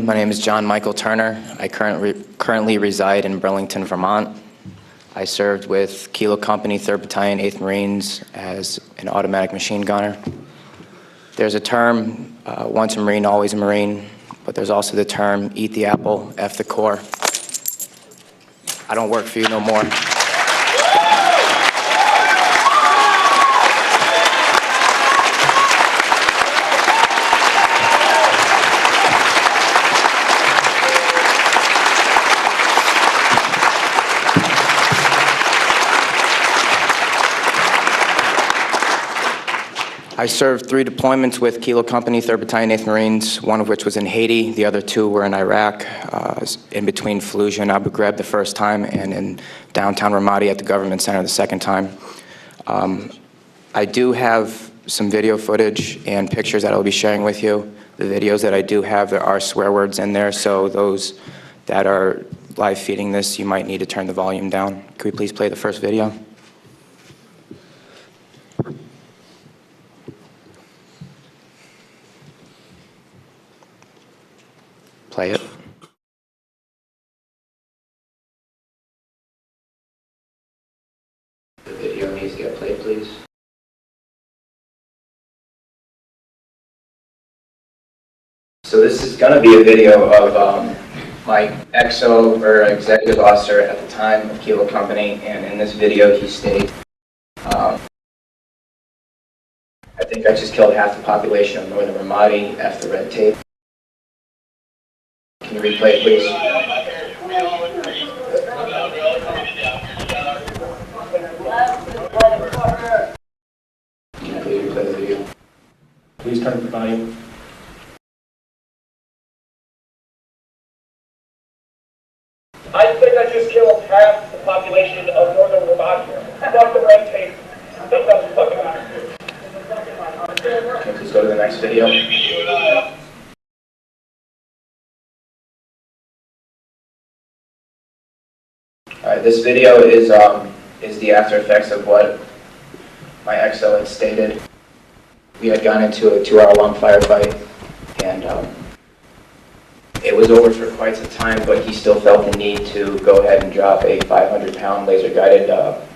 My name is John Michael Turner. I currently reside in Burlington, Vermont. I served with Kilo Company, 3rd Battalion, 8th Marines as an automatic machine gunner. There's a term, once a Marine, always a Marine, but there's also the term, eat the apple, F the core. I don't work for you no more. I served 3 deployments with Kilo Company, 3rd Battalion, 8th Marines, one of which was in Haiti. The other 2 were in Iraq, in between Fallujah and Abu Ghraib the first time, and in downtown Ramadi at the Government Center the second time. I do have some video footage and pictures that I'll be sharing with you. The videos that I do have, there are swear words in there, so those that are live feeding this, you might need to turn the volume down. Could we please play the first video? Play it. The video needs to get played, please. So this is going to be a video of my XO, or executive officer at the time of Kilo Company, and in this video he states, I think I just killed half the population of northern Ramadi after red tape. Can you replay it, please? Can you please replay the video? Please turn up the volume. I think I just killed half the population of northern Ramadi. Fuck the red tape. That doesn't fucking matter. Can you please go to the next video? Alright, this video is the after effects of what my XO had stated. We had gone into a 2-hour-long firefight, and it was over for quite some time, but he still felt the need to go ahead and drop a 500-pound laser-guided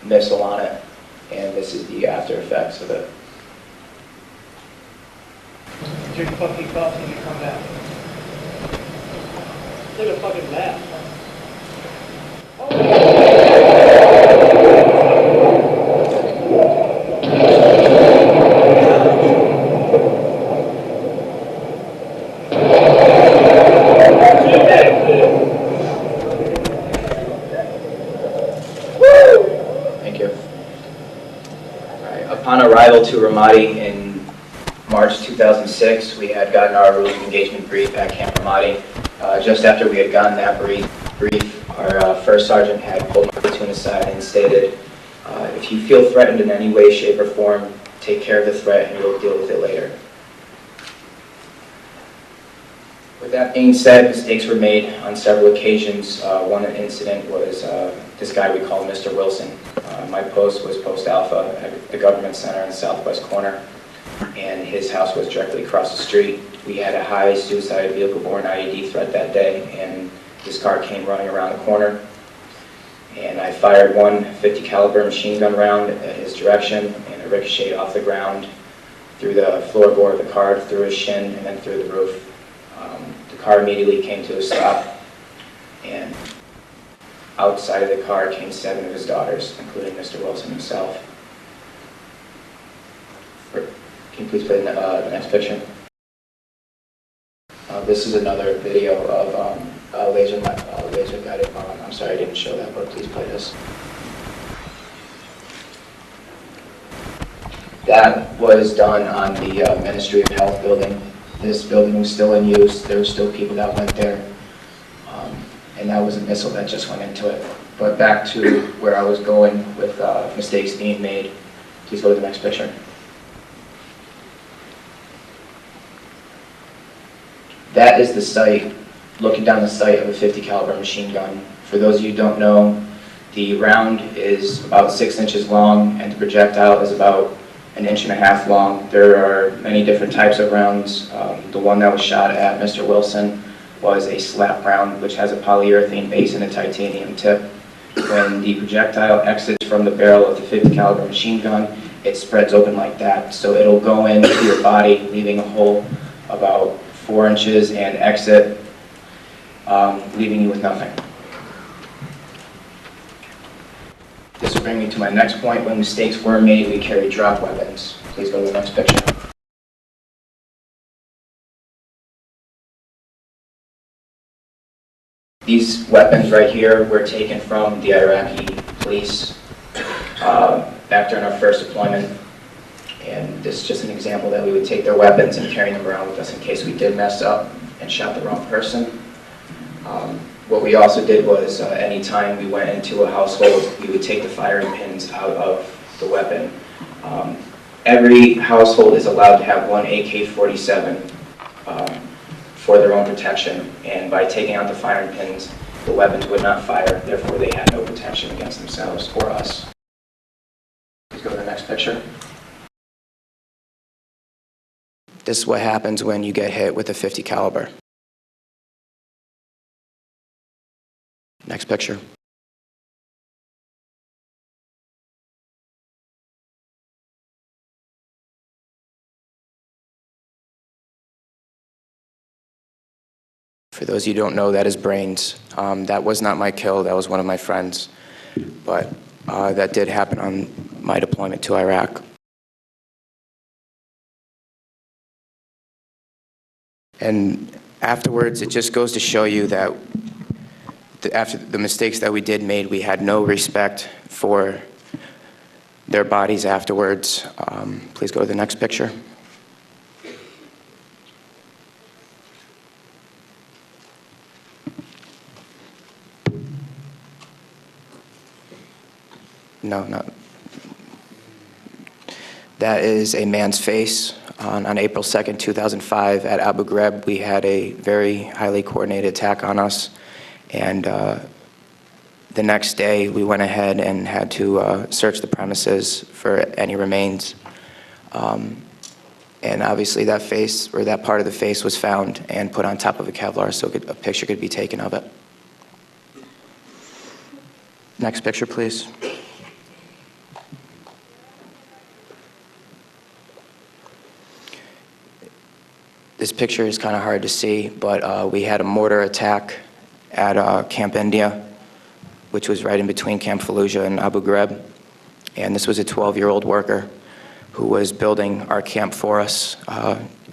missile on it, and this is the after effects of it. Drink fucking coffee when you come back. Take a fucking bath. Thank you. Upon arrival to Ramadi in March 2006, we had gotten our rules of engagement brief at Camp Ramadi. Just after we had gotten that brief, our first sergeant had pulled my platoon aside and stated, if you feel threatened in any way, shape, or form, take care of the threat and you'll deal with it later. With that being said, mistakes were made on several occasions. One incident was this guy we call Mr. Wilson. My post was Post Alpha at the Government Center in the southwest corner, and his house was directly across the street. We had a high suicide vehicle-borne IED threat that day, and this car came running around the corner, and I fired one 50 caliber machine gun round at his direction, and it ricocheted off the ground through the floorboard of the car, through his shin, and then through the roof. The car immediately came to a stop, and outside of the car came 7 of his daughters, including Mr. Wilson himself. Can you please play the next picture? This is another video of laser-guided bomb. I'm sorry I didn't show that, but please play this. That was done on the Ministry of Health building. This building was still in use. There were still people that went there. And that was a missile that just went into it. But back to where I was going with mistakes being made. Please go to the next picture. That is the sight, looking down the sight of a 50 caliber machine gun. For those of you who don't know, the round is about 6 inches long and the projectile is about 1.5 inches long. There are many different types of rounds. The one that was shot at Mr. Wilson was a slap round, which has a polyurethane base and a titanium tip. When the projectile exits from the barrel of the 50 caliber machine gun, it spreads open like that. So it'll go into your body, leaving a hole about 4 inches and exit, leaving you with nothing. This will bring me to my next point. When mistakes were made, we carry drop weapons. Please go to the next picture. These weapons right here were taken from the Iraqi police back during our first deployment. And this is just an example that we would take their weapons and carry them around with us in case we did mess up and shot the wrong person. What we also did was anytime we went into a household, we would take the firing pins out of the weapon. Every household is allowed to have one AK-47 for their own protection, and by taking out the firing pins, the weapons would not fire, therefore they had no protection against themselves or us. Please go to the next picture. This is what happens when you get hit with a 50 caliber. Next picture. For those of you who don't know, that is brains. That was not my kill, that was one of my friends. But that did happen on my deployment to Iraq. And afterwards, it just goes to show you that after the mistakes that we did made, we had no respect for their bodies afterwards. Please go to the next picture. No. That is a man's face. On April 2nd, 2005, at Abu Ghraib, we had a very highly coordinated attack on us. And the next day, we went ahead and had to search the premises for any remains. And obviously that face, or that part of the face, was found and put on top of a Kevlar so a picture could be taken of it. Next picture, please. This picture is kind of hard to see, but we had a mortar attack at Camp India, which was right in between Camp Fallujah and Abu Ghraib. And this was a 12-year-old worker who was building our camp for us,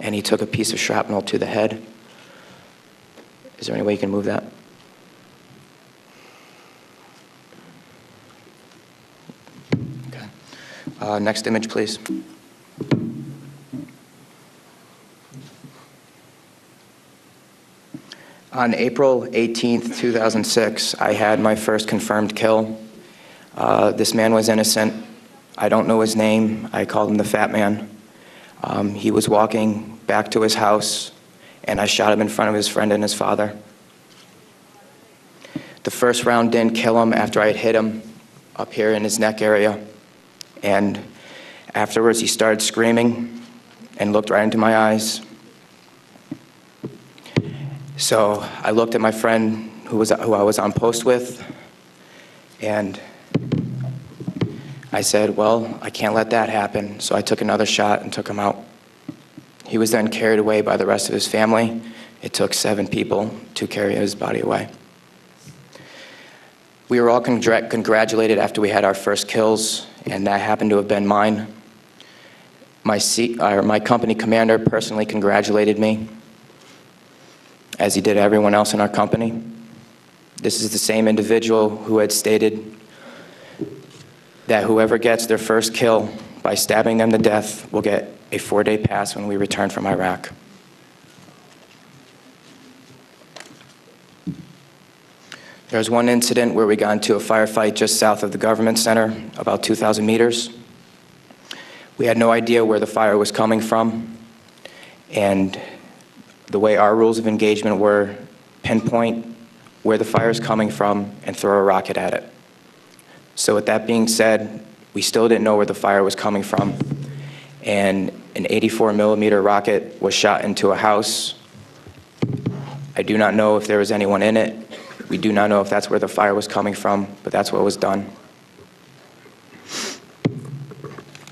and he took a piece of shrapnel to the head. Is there any way you can move that? Okay. Next image, please. On April 18th, 2006, I had my first confirmed kill. This man was innocent. I don't know his name. I called him the Fat Man. He was walking back to his house, and I shot him in front of his friend and his father. The first round didn't kill him after I had hit him up here in his neck area. And afterwards, he started screaming and looked right into my eyes. So I looked at my friend who I was on post with, and I said, well, I can't let that happen. So I took another shot and took him out. He was then carried away by the rest of his family. It took 7 people to carry his body away. We were all congratulated after we had our first kills, and that happened to have been mine. My company commander personally congratulated me, as he did everyone else in our company. This is the same individual who had stated that whoever gets their first kill by stabbing them to death will get a 4-day pass when we return from Iraq. There was one incident where we got into a firefight just south of the government center, about 2,000 meters. We had no idea where the fire was coming from, and the way our rules of engagement were, pinpoint where the fire is coming from and throw a rocket at it. So with that being said, we still didn't know where the fire was coming from, and an 84 millimeter rocket was shot into a house I do not know if there was anyone in it. We do not know if that's where the fire was coming from, but that's what was done.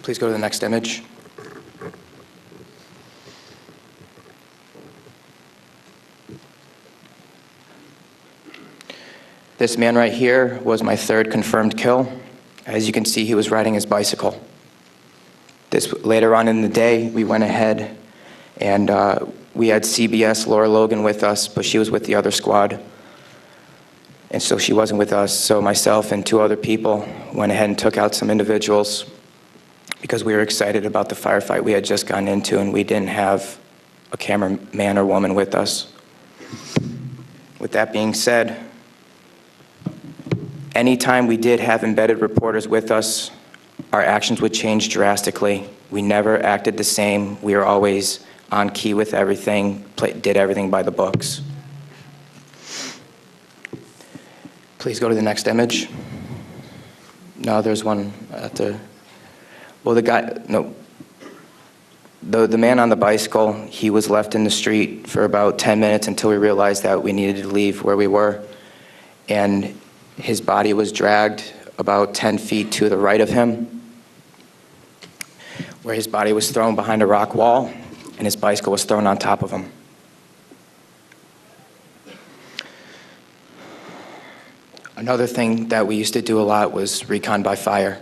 Please go to the next image. This man right here was my third confirmed kill. As you can see, he was riding his bicycle. Later on in the day, we went ahead and we had CBS Laura Logan with us, but she was with the other squad. And so she wasn't with us. So myself and 2 other people went ahead and took out some individuals because we were excited about the firefight we had just gotten into, and we didn't have a cameraman or woman with us. With that being said, anytime we did have embedded reporters with us, our actions would change drastically. We never acted the same. We were always on key with everything, did everything by the books. Please go to the next image. No, there's one after. Well, the man on the bicycle, he was left in the street for about 10 minutes until we realized that we needed to leave where we were. And his body was dragged about 10 feet to the right of him, where his body was thrown behind a rock wall, and his bicycle was thrown on top of him. Another thing that we used to do a lot was recon by fire,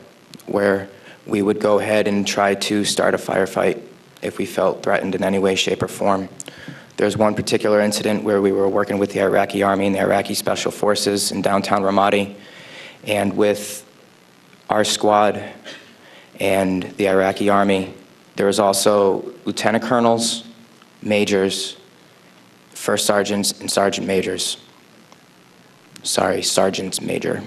where we would go ahead and try to start a firefight if we felt threatened in any way, shape, or form. There's one particular incident where we were working with the Iraqi Army and the Iraqi Special Forces in downtown Ramadi, and with our squad and the Iraqi Army, there was also lieutenant colonels, majors, first sergeants, and sergeant majors. Sorry, sergeants major.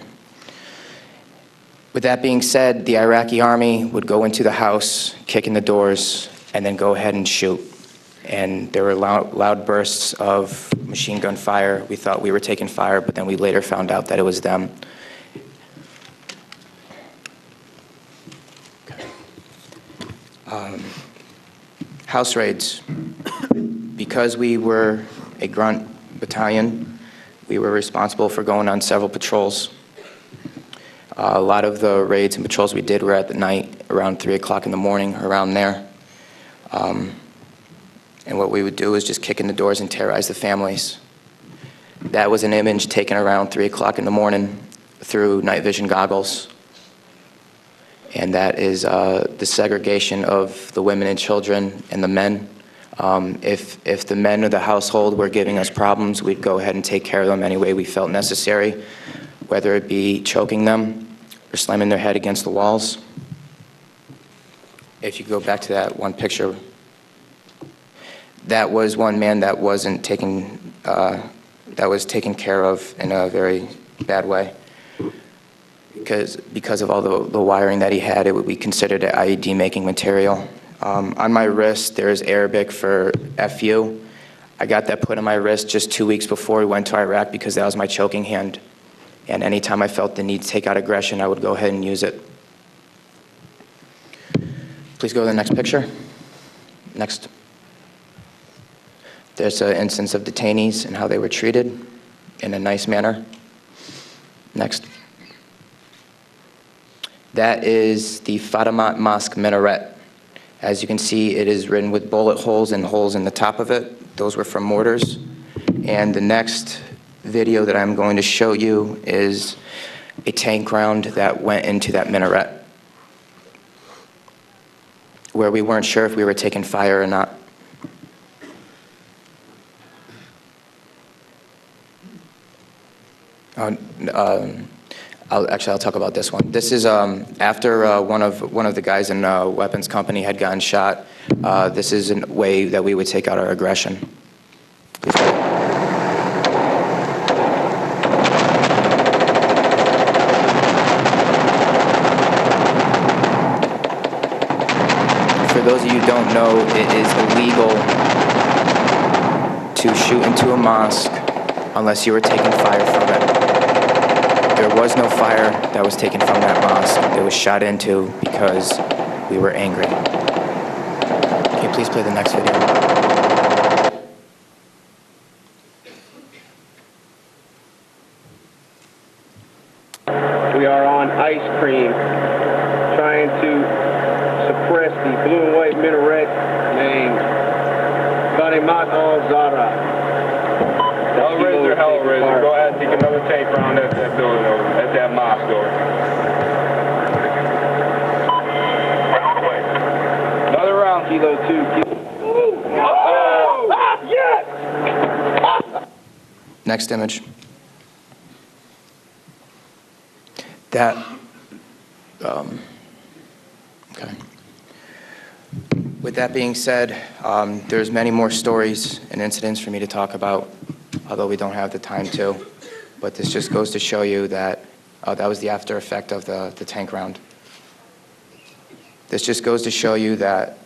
With that being said, the Iraqi Army would go into the house, kick in the doors, and then go ahead and shoot. And there were loud bursts of machine gun fire. We thought we were taking fire, but then we later found out that it was them. House raids. Because we were a grunt battalion, we were responsible for going on several patrols. A lot of the raids and patrols we did were at the night, around 3 o'clock in the morning, around there. And what we would do is just kick in the doors and terrorize the families. That was an image taken around 3 o'clock in the morning through night vision goggles. And that is the segregation of the women and children and the men. If the men of the household were giving us problems, we'd go ahead and take care of them any way we felt necessary, whether it be choking them or slamming their head against the walls. If you go back to that one picture, that was one man that wasn't taken, that was taken care of in a very bad way. Because of all the wiring that he had, it would be considered an IED making material. On my wrist, there's Arabic for FU. I got that put on my wrist just 2 weeks before we went to Iraq because that was my choking hand. And anytime I felt the need to take out aggression, I would go ahead and use it. Please go to the next picture. Next. There's an instance of detainees and how they were treated in a nice manner. Next. That is the Fatima Mosque minaret. As you can see, it is written with bullet holes and holes in the top of it. Those were from mortars. And the next video that I'm going to show you is a tank round that went into that minaret, where we weren't sure if we were taking fire or not. I'll talk about this one. This is after one of the guys in a weapons company had gotten shot. This is a way that we would take out our aggression. For those of you who don't know, it is illegal to shoot into a mosque unless you were taking fire from it. There was no fire that was taken from that mosque. It was shot into because we were angry. Can you please play the next video? ice cream, trying to suppress the blue and white minaret named Banimat al-Zara. Hellraiser, Hellraiser, go ahead and take another tank round at that building over, at that mosque over. Another round, Kilo 2. Oh! Yes! Next image. That, okay. With that being said, there's many more stories and incidents for me to talk about, although we don't have the time to. But this just goes to show you that that was the after effect of the tank round. This just goes to show you that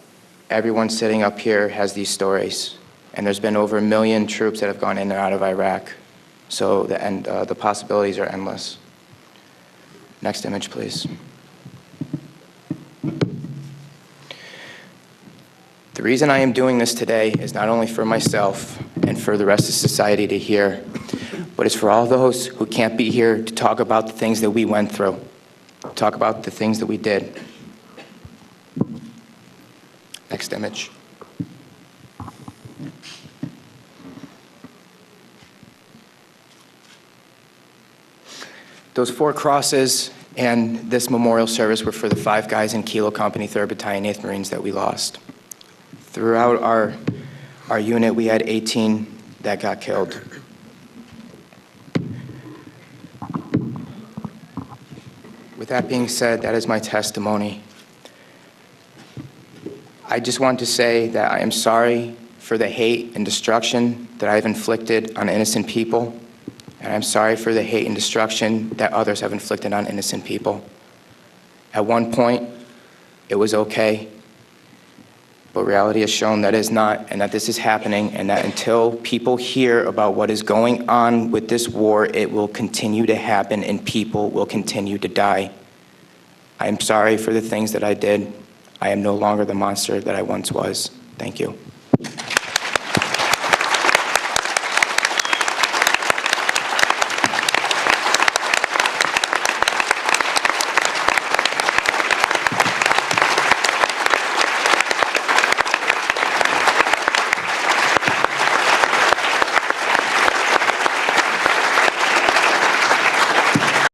everyone sitting up here has these stories. And there's been over 1 million troops that have gone in and out of Iraq. So the possibilities are endless. Next image, please. The reason I am doing this today is not only for myself and for the rest of society to hear, but it's for all those who can't be here to talk about the things that we went through, talk about the things that we did. Next image. Those 4 crosses and this memorial service were for the 5 guys in Kilo Company, 3rd Battalion, 8th Marines that we lost. Throughout our unit, we had 18 that got killed. With that being said, that is my testimony. I just want to say that I am sorry for the hate and destruction that I've inflicted on innocent people. And I'm sorry for the hate and destruction that others have inflicted on innocent people. At one point, it was okay, but reality has shown that it's not, and that this is happening, and that until people hear about what is going on with this war, it will continue to happen and people will continue to die. I am sorry for the things that I did. I am no longer the monster that I once was. Thank you.